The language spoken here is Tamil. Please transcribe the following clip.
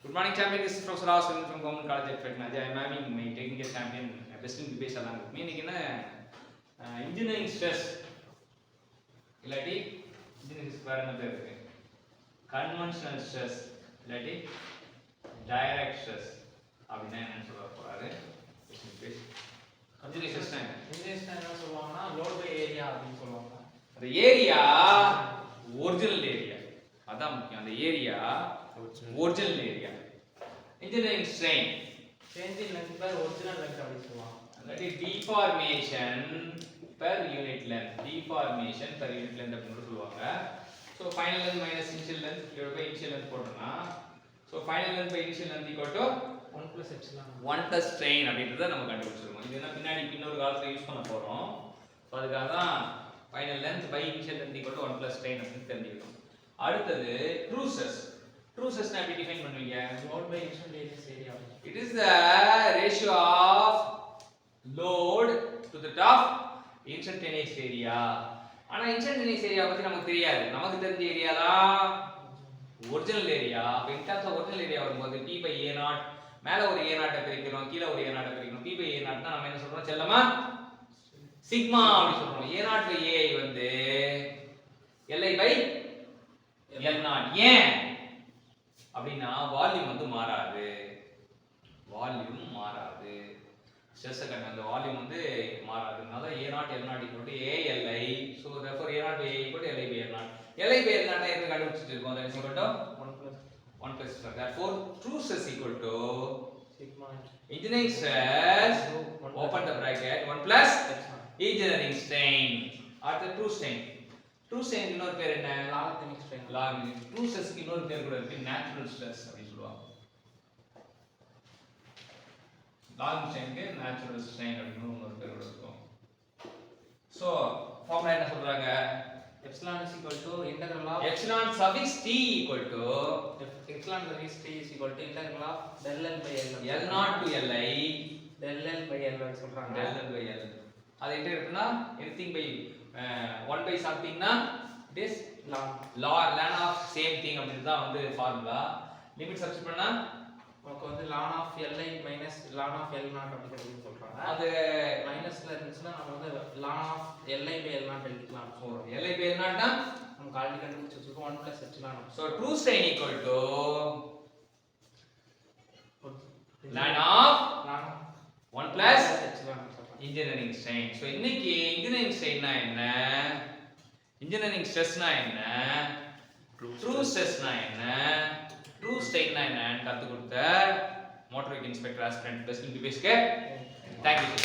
Good morning, champion. This is Professor Rao from Government College of Technology. I am having my technical champion, best in debate along with me. இன்னைக்கு என்ன இன்ஜினியரிங் ஸ்ட்ரெஸ் இல்லாட்டி இன்ஜினியரிங் வேற என்ன பேர் இருக்கு, கன்வென்ஷனல் ஸ்ட்ரெஸ் இல்லாட்டி டைரக்ட் ஸ்ட்ரெஸ் அப்படின்னா என்னன்னு சொல்ல போறாரு. இன்ஜினியரிங் ஸ்ட்ரெஸ் என்ன சொல்லுவாங்கன்னா லோட் பை ஏரியா அப்படின்னு சொல்லுவாங்க. அந்த ஏரியா ஒரிஜினல் ஏரியா, அதான் முக்கியம். அந்த area original area. Engineering strain change in length by original length அப்படி சொல்லுவாங்க. அதாவது deformation per unit length, deformation per unit length அப்படின்னு சொல்லுவாங்க. So final length minus initial length divide by initial length போட்டோம்னா so final length by initial length equal to 1 plus epsilon 1 plus strain அப்படின்றத நம்ம கண்டுபிடிச்சிருக்கோம். இது என்ன பின்னாடி இன்னொரு காலத்துல யூஸ் பண்ண போறோம். ஸோ அதுக்காக தான் final length by initial length equal to 1 plus strain அப்படின்னு தெரிஞ்சுக்கணும். அடுத்தது ட்ரூசஸ். ட்ரூசஸ்னா எப்படி டிஃபைன் பண்ணுவீங்க? Load by instantaneous area. It is the ratio of load to the top instantaneous area. ஆனா instantaneous area பத்தி நமக்கு தெரியாது. நமக்கு தெரிஞ்ச ஏரியா தான் ஒரிஜினல் ஏரியா. அப்ப in terms of original area வரும்போது p by a0, மேல ஒரு a0 பிரிக்கிறோம், கீழ ஒரு a0 பிரிக்கிறோம். p by a0 னா நம்ம என்ன சொல்றோம் செல்லமா? சிக்மா அப்படி சொல்றோம். a0 by a வந்து li by l0. ஏன் அப்படின்னா வால்யூம் வந்து மாறாது, வால்யூம் மாறாது. ஸ்ட்ரெஸ் கண்ட அந்த வால்யூம் வந்து மாறாதுனால a0 l0 equal to a li. so therefore a0 by a equal to li by l0. li by l0 என்ன கண்டுபிடிச்சிட்டு இருக்கோம்? that is equal to 1 plus therefore true stress equal to sigma engineering stress open the bracket 1 plus engineering strain or the true strain. true strain இன்னொரு பேர் என்ன? logarithmic strain. logarithmic. true stress க்கு இன்னொரு பேர் கூட இருக்கு, natural stress அப்படி சொல்லுவாங்க. logarithmic strain க்கு natural strain அப்படினு இன்னொரு பேர் கூட இருக்கும். சோ ஃபார்முலா என்ன சொல்றாங்க? epsilon is equal to integral of epsilon suffix t equal to epsilon suffix t is equal to integral of del l by l. l0 to li del l by l சொல்றாங்க. del l by l. அது என்ன இருக்குன்னா anything by 1 by something னா it is ln of same thing அப்படினு தான் வந்து ஃபார்முலா. லிமிட் சப்ஸ்டிட் பண்ணா நமக்கு வந்து ln of li minus ln of l0 அப்படி சொல்றாங்க. அது மைனஸ்ல இருந்துச்சுன்னா நம்ம வந்து ln of li by l0 எழுதிக்கலாம். li by l0 னா நம்ம ஆல்ரெடி கண்டுபிடிச்சு வச்சிருக்கோம் 1 plus epsilon. so true strain equal to ln of 1 plus epsilon. engineering strain. so இன்னைக்கு engineering strain னா என்ன, engineering stress னா என்ன, true stress னா என்ன, true strain னா என்னன்னு கத்து கொடுத்த motor vehicle inspector aspirant best in டிபேஸ்க்கு தேங்க் யூ.